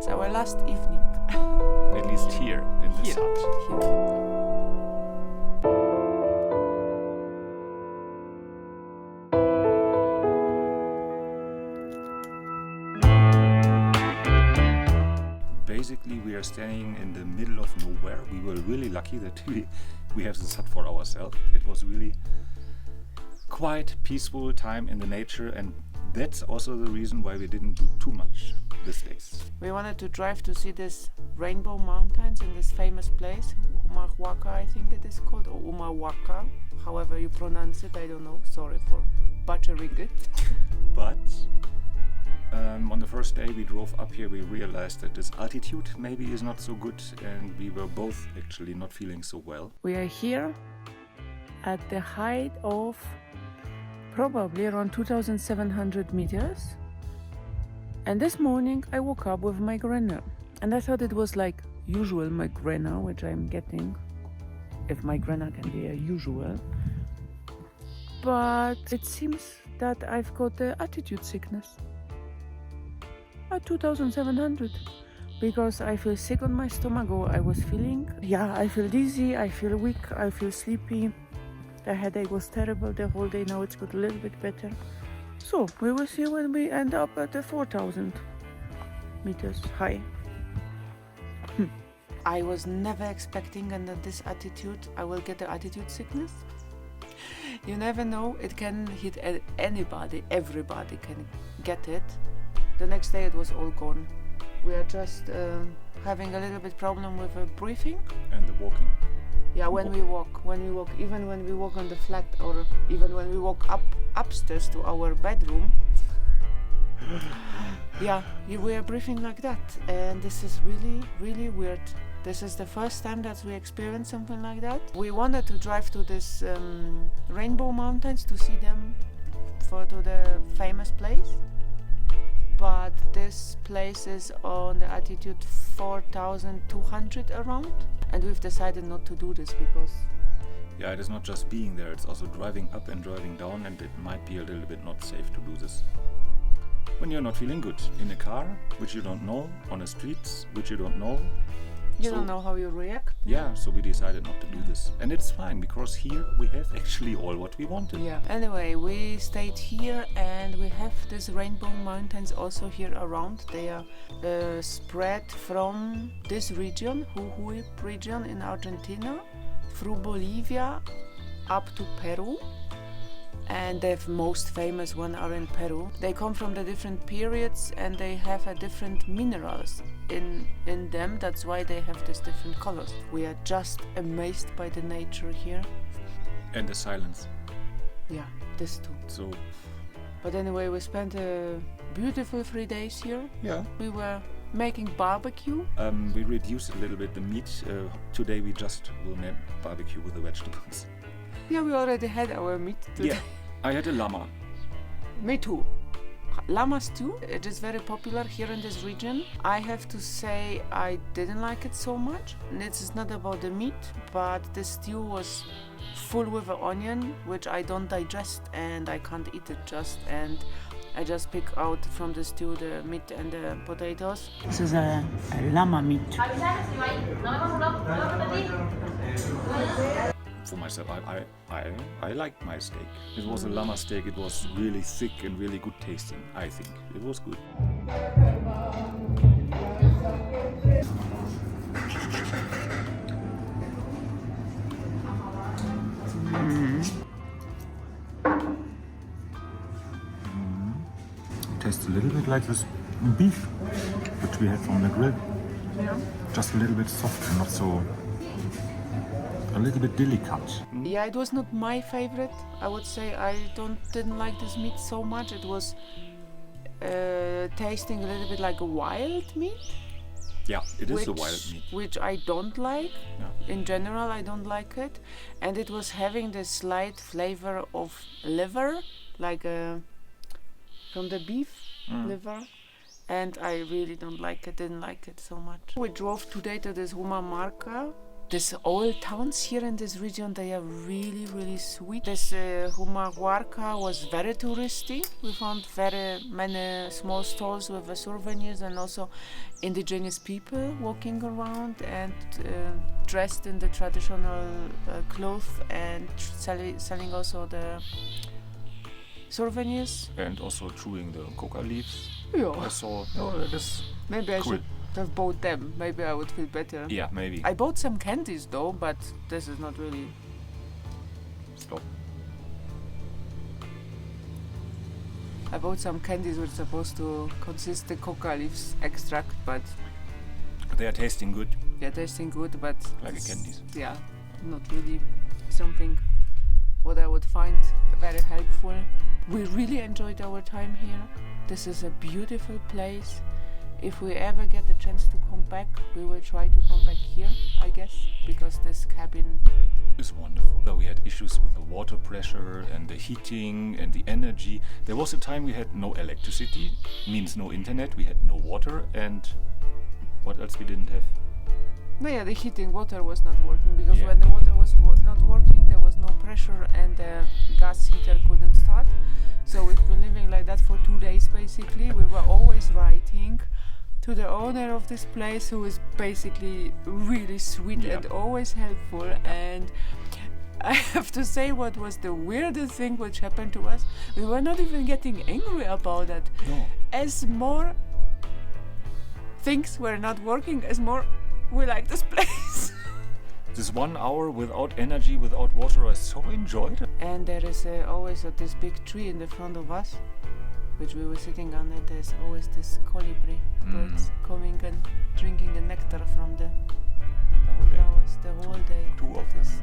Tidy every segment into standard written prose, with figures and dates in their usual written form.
It's our last evening. At least here in this hut. Here. Basically, we are standing in the middle of nowhere. We were really lucky that we have this hut for ourselves. It was really quite peaceful time in the nature, and that's also the reason why we didn't do too much these days. We wanted to drive to see this Rainbow Mountains in this famous place, Humahuaca, I think it is called, or Humahuaca, however you pronounce it, I don't know, sorry for butchering it. But on the first day we drove up here, we realized that this altitude maybe is not so good, and we were both actually not feeling so well. We are here at the height of probably around 2,700 meters. And this morning I woke up with migraine. And I thought it was like usual migraine, which I'm getting, if migraine can be a usual. But it seems that I've got the altitude sickness at 2,700, because I feel sick on my stomach, or I was feeling, I feel dizzy, I feel weak, I feel sleepy. The headache was terrible the whole day. Now it's got a little bit better. So we will see when we end up at the 4,000 meters high. I was never expecting under this altitude I will get the altitude sickness. You never know, it can hit anybody, everybody can get it. The next day it was all gone. We are just having a little bit problem with breathing. And the walking. Yeah, when we walk, even when we walk on the flat, or even when we walk upstairs to our bedroom, we are breathing like that, and this is really, really weird. This is the first time that we experience something like that. We wanted to drive to this Rainbow Mountains to see them, to the famous place, but this place is on the altitude 4,200 around. And we've decided not to do this because... Yeah, it is not just being there, it's also driving up and driving down, and it might be a little bit not safe to do this when you're not feeling good. In a car, which you don't know, on the streets, which you don't know. You don't know how you react. Yeah, so we decided not to do this. And it's fine, because here we have actually all what we wanted. Yeah. Anyway, we stayed here, and we have these Rainbow Mountains also here around. They are spread from this region, Jujuy region in Argentina, through Bolivia up to Peru. And the most famous one are in Peru. They come from the different periods, and they have a different minerals in them. That's why they have these different colors. We are just amazed by the nature here. And the silence. Yeah, this too. So. But anyway, we spent a beautiful 3 days here. Yeah. We were making barbecue. We reduced a little bit the meat. Today we just will make barbecue with the vegetables. Yeah, we already had our meat today. Yeah, I had a llama. Me too. Llama stew, it is very popular here in this region. I have to say I didn't like it so much. And it's not about the meat, but the stew was full with an onion, which I don't digest, and I can't eat it and I just pick out from the stew the meat and the potatoes. This is a llama meat. For myself, I liked my steak. It was a llama steak. It was really thick and really good tasting, I think. It was good. It tastes a little bit like this beef, which we had from the grill. Yeah. Just a little bit soft and not so... a little bit delicate. Yeah, it was not my favorite. I would say I didn't like this meat so much. It was tasting a little bit like a wild meat. Yeah, it is a wild meat. Which I don't like. Yeah. In general, I don't like it. And it was having this slight flavor of liver, like from the beef liver. And I really didn't like it so much. We drove today to this Humahuaca these old towns here in this region, they are really, really sweet. This Humahuarca was very touristy. We found very many small stalls with souvenirs and also indigenous people walking around and dressed in the traditional clothes and selling also the souvenirs. And also chewing the coca leaves. Yeah. I saw. Oh, that is Maybe I cool. should have bought them. Maybe I would feel better. Yeah, maybe. I bought some candies though, but this is not really. Stop. I bought some candies which are supposed to consist the coca leaves extract, but They are tasting good, they're tasting good, but like a it's- candies. Yeah, not really something what I would find very helpful. We really enjoyed our time here. This is a beautiful place. If we ever get the chance to come back, we will try to come back here, I guess, because this cabin. It's wonderful. We had issues with the water pressure and the heating and the energy. There was a time we had no electricity, means no internet, we had no water, and what else we didn't have? No, yeah, the heating water was not working because Yeah. when the water was not working, there was no pressure and the gas heater couldn't start. So we've been living like that for 2 days basically. We were always writing to the owner of this place, who is basically really sweet Yeah. and always helpful. And I have to say, what was the weirdest thing which happened to us? We were not even getting angry about that. No. As more things were not working, as more we like this place. This 1 hour without energy, without water, I so enjoyed it. And there is always this big tree in the front of us, which we were sitting under. There's always this colibri birds coming and drinking the nectar from the The whole day. flowers the whole day. Two And of that them. is-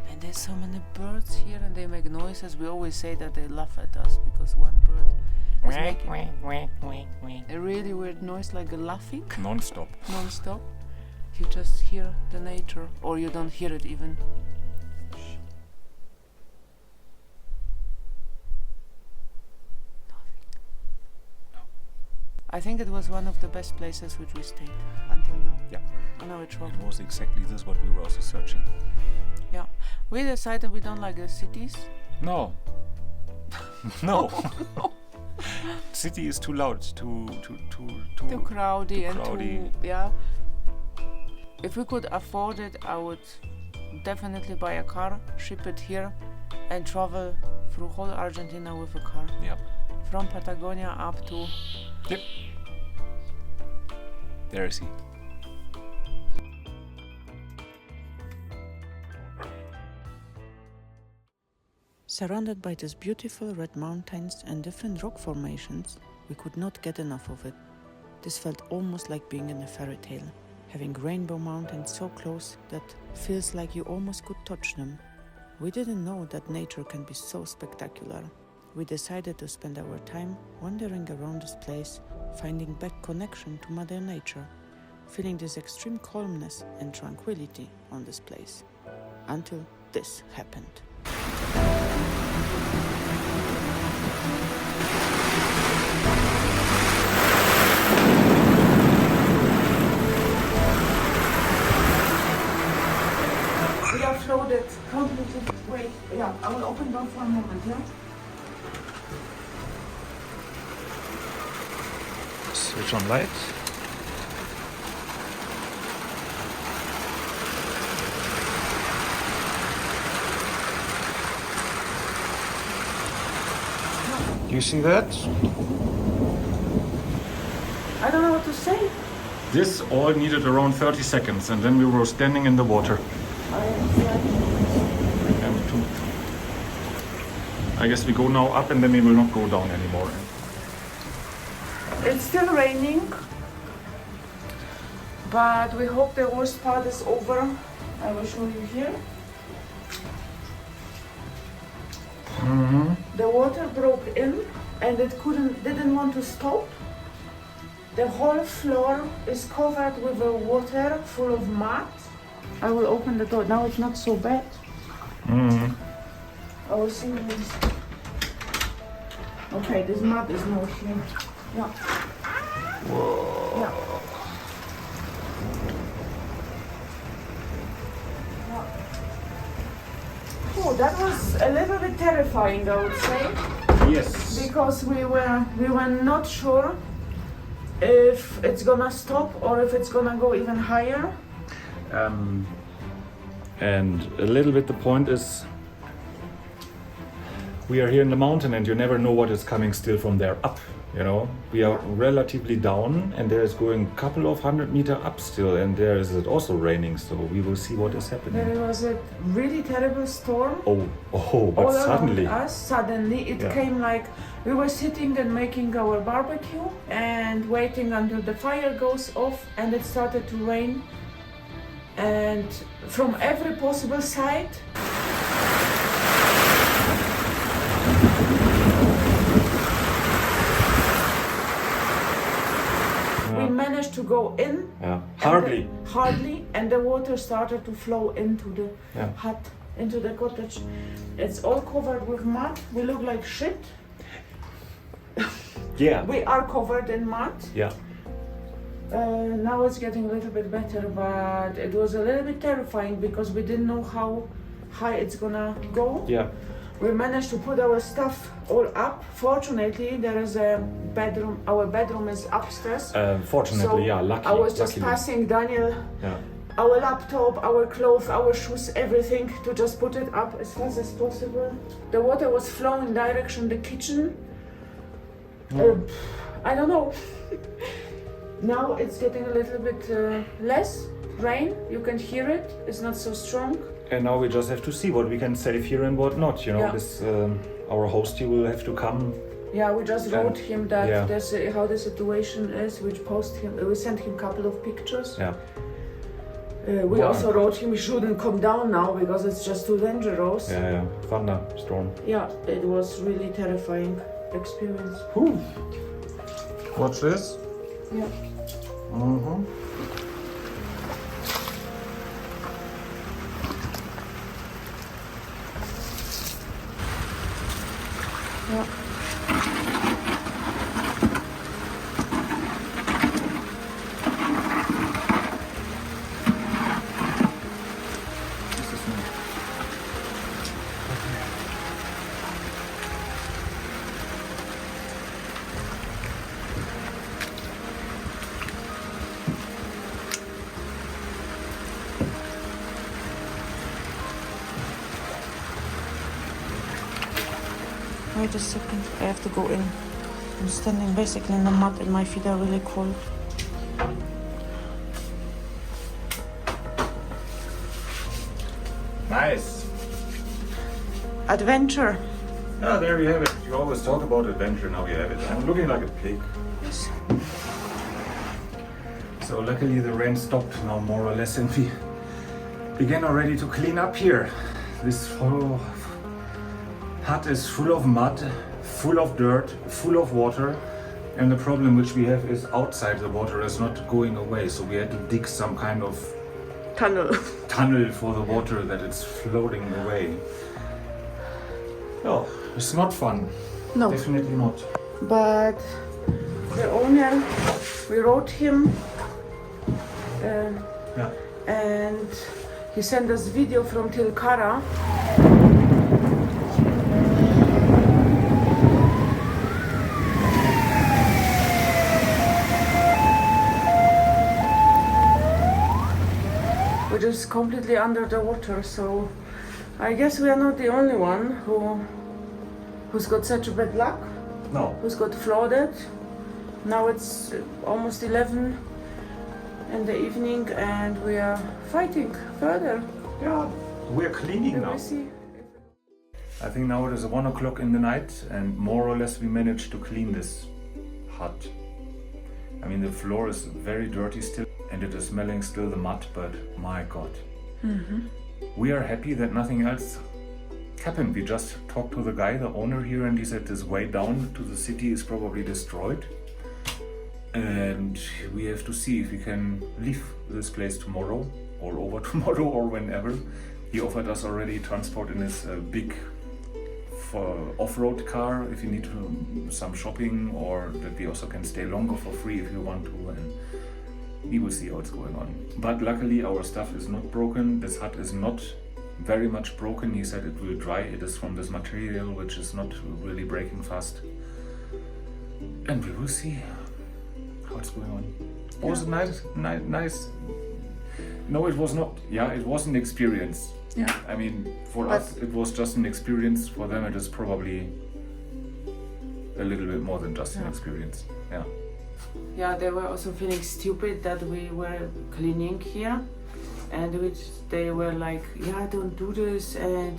And there's so many birds here, and they make noises. We always say that they laugh at us because one bird is making a really weird noise, like a laughing Non-stop. non-stop. You just hear the nature, or you don't hear it even. I think it was one of the best places which we stayed until now. Yeah. On our travel. It was exactly this what we were also searching. Yeah. We decided we don't like the cities. No. No. City is too loud, too Too crowdy and crowdy. too, yeah. If we could afford it, I would definitely buy a car, ship it here, and travel through whole Argentina with a car. Yeah. From Patagonia up to. Yep. There is he. Surrounded by these beautiful red mountains and different rock formations, we could not get enough of it. This felt almost like being in a fairy tale, having rainbow mountains so close that feels like you almost could touch them. We didn't know that nature can be so spectacular. We decided to spend our time wandering around this place, finding back connection to Mother Nature, feeling this extreme calmness and tranquility on this place. Until this happened. We are floated completely. Wait, yeah, I will open door for a moment, yeah? Switch on light. You see that? I don't know what to say. This all needed around 30 seconds and then we were standing in the water. I guess we go now up and then we will not go down anymore. It's still raining, but we hope the worst part is over. I will show you here. The water broke in and it didn't want to stop. The whole floor is covered with water full of mud. I will open the door. Now it's not so bad. I will see this. Okay, this mud is now here. Yeah. Whoa. Yeah. So that was a little bit terrifying, I would say, Yes. because we were not sure if it's gonna stop or if it's gonna go even higher. And a little bit the point is, we are here in the mountain and you never know what is coming still from there up. You know, we are relatively down and there is going a couple of 100 meters up still, and there is it also raining, so we will see what is happening. There was a really terrible storm. But all suddenly. around us. Suddenly it came like we were sitting and making our barbecue and waiting until the fire goes off, and it started to rain, and from every possible side. We managed to go in. Hardly, and the water started to flow into the hut, into the cottage. It's all covered with mud. We look like shit. Yeah. We are covered in mud. Yeah. Now it's getting a little bit better, but it was a little bit terrifying because we didn't know how high it's gonna go. Yeah. We managed to put our stuff all up. Fortunately, there is a bedroom. Our bedroom is upstairs. Fortunately, lucky. I was just passing Daniel Yeah. our laptop, our clothes, our shoes, everything, to just put it up as fast as possible. The water was flowing direction the kitchen. I don't know. Now it's getting a little bit less rain. You can hear it. It's not so strong. And now we just have to see what we can save here and what not. You know, this our host, he will have to come. Yeah, we just wrote him that how the situation is. We sent him a couple of pictures. Yeah. We also wrote him he shouldn't come down now because it's just too dangerous. Yeah. Thunderstorm. Yeah, it was really terrifying experience. Whew. Watch this. Yeah. Mm-hmm. Yeah. Wait a second, I have to go in. I'm standing basically in the mud and my feet are really cold. Nice. Adventure. Ah, there we have it. You always talk about adventure, now you have it. I'm looking like a pig. Yes. So luckily the rain stopped now more or less, and we began already to clean up here. This hut is full of mud, full of dirt, full of water, and the problem which we have is outside the water is not going away, so we had to dig some kind of tunnel for the water that it's floating away. No, it's not fun. No. Definitely not. But the owner, we wrote him and he sent us video from Tilcara. Which is completely under the water, so I guess we are not the only one who's got such a bad luck. No. Who's got flooded. Now it's almost 11 in the evening and we are fighting further. Yeah, we're cleaning now. I think now it is 1 o'clock in the night and more or less we managed to clean this hut. I mean, the floor is very dirty still and it is smelling still the mud, but my God. Mm-hmm. We are happy that nothing else happened. We just talked to the guy, the owner here, and he said this way down to the city is probably destroyed. And we have to see if we can leave this place tomorrow or over tomorrow or whenever. He offered us already transport in his big off-road car if you need some shopping, or that we also can stay longer for free if you want to, and we will see how it's going on. But luckily our stuff is not broken. This hut is not very much broken. He said it will dry. It is from this material which is not really breaking fast. And we will see how it's going on. It was nice. No, it was not. Yeah, it was an experience. Yeah. I mean, for us, it was just an experience. For them, it is probably a little bit more than just an experience. Yeah. Yeah, they were also feeling stupid that we were cleaning here, and they were like, yeah, don't do this, and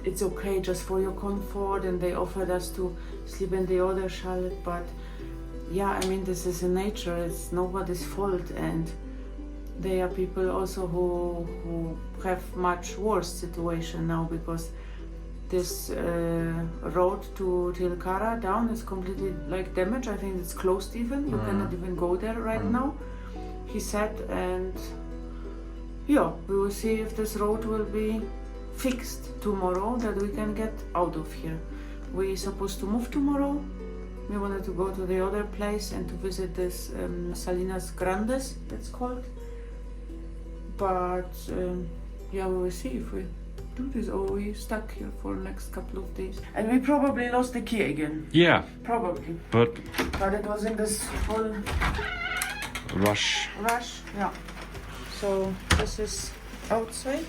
it's okay just for your comfort, and they offered us to sleep in the other chalet, but yeah, I mean, this is in nature, it's nobody's fault, and there are people also who have much worse situation now, because this road to Tilcara down is completely like damaged. I think it's closed even. You cannot even go there right now, he said. And yeah, we will see if this road will be fixed tomorrow, that we can get out of here. We're supposed to move tomorrow. We wanted to go to the other place and to visit this Salinas Grandes, that's called. But yeah, we will see if we do this or we stuck here for the next couple of days. And we probably lost the key again. Yeah. Probably. But it was in this whole rush. Yeah. So this is outside.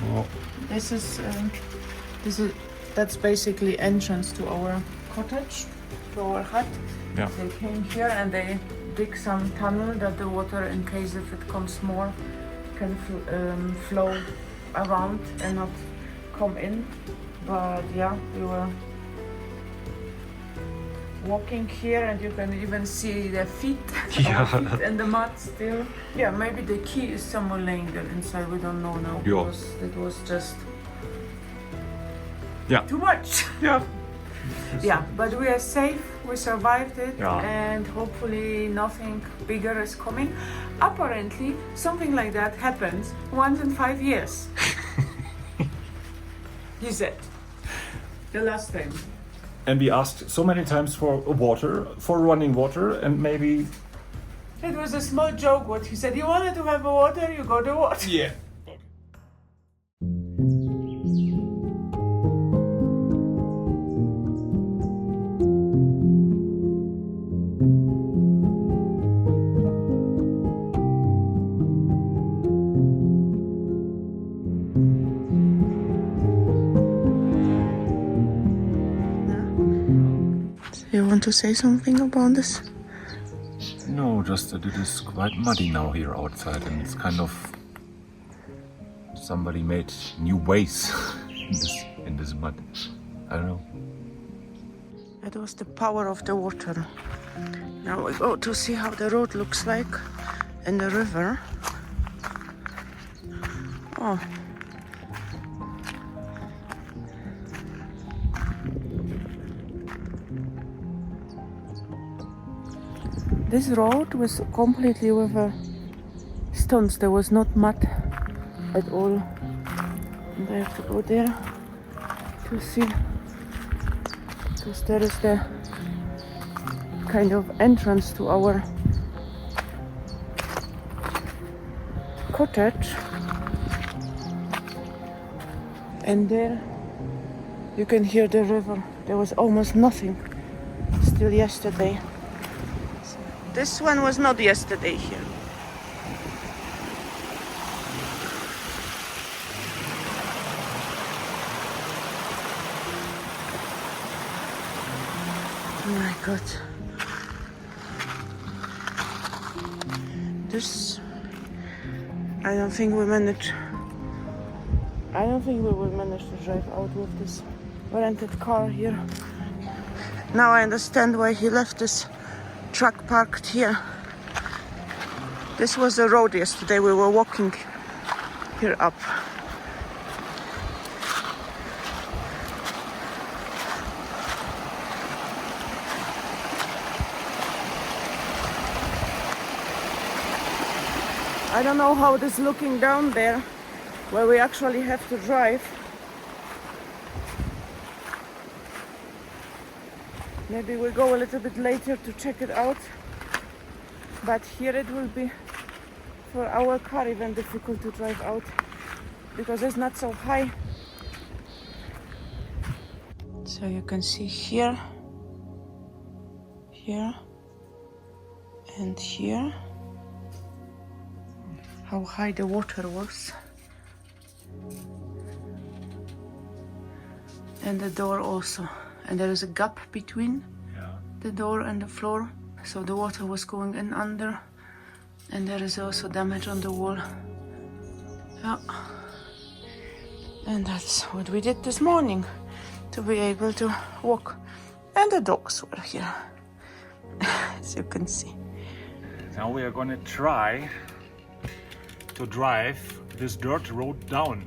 Oh. That's basically entrance to our cottage, to our hut. Yeah. They came here and they dig some tunnel that the water, in case if it comes more, can flow around and not come in. But yeah, we were walking here and you can even see their feet, our feet in the mud still. Yeah, maybe the key is somewhere laying there inside, we don't know now, because it was just too much. Yeah, but we are safe, we survived it, and hopefully nothing bigger is coming. Apparently, something like that happens once in 5 years. He said, the last time. And we asked so many times for water, for running water, and maybe... It was a small joke what he said. You wanted to have a water, you got the water. Yeah. You want to say something about this? No, just that it is quite muddy now here outside, and it's kind of... somebody made new ways in this mud. I don't know. It was the power of the water. Now we go to see how the road looks like in the river. Oh. This road was completely with stones. There was not mud at all. And I have to go there to see, because there is the kind of entrance to our cottage. And there you can hear the river. There was almost nothing still yesterday. This one was not yesterday here. Oh my God. This, I don't think we will manage to drive out with this rented car here. Now I understand why he left this truck parked here. This was the road yesterday. We were walking here up. I don't know how it is looking down there where we actually have to drive. Maybe we'll go a little bit later to check it out, but here it will be for our car even difficult to drive out because it's not so high. So you can see here, here and here how high the water was. And the door also. And there is a gap between the door and the floor. So the water was going in under. And there is also damage on the wall. Yeah. And that's what we did this morning to be able to walk. And the dogs were here, as you can see. Now we are gonna try to drive this dirt road down,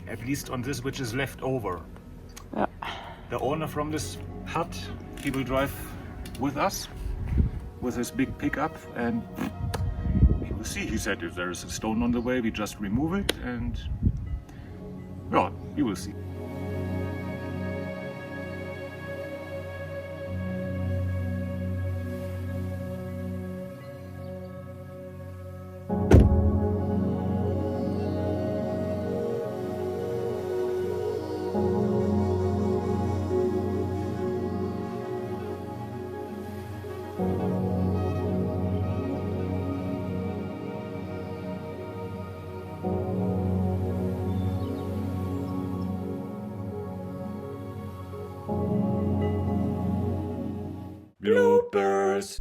at least on this which is left over. Yeah. The owner from this hut, he will drive with us with his big pickup, and we will see. He said if there is a stone on the way, we just remove it, and yeah, you will see. Bloopers.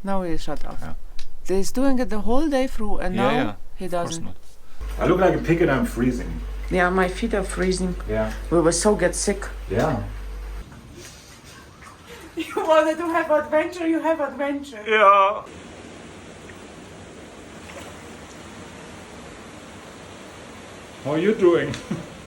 Now he shut off. Yeah. He's doing it the whole day through, and now Yeah. he Of course doesn't. not. I look like a pig and I'm freezing. Yeah, my feet are freezing. Yeah. We will so get sick. Yeah. You wanted to have adventure, you have adventure. Yeah. How are you doing?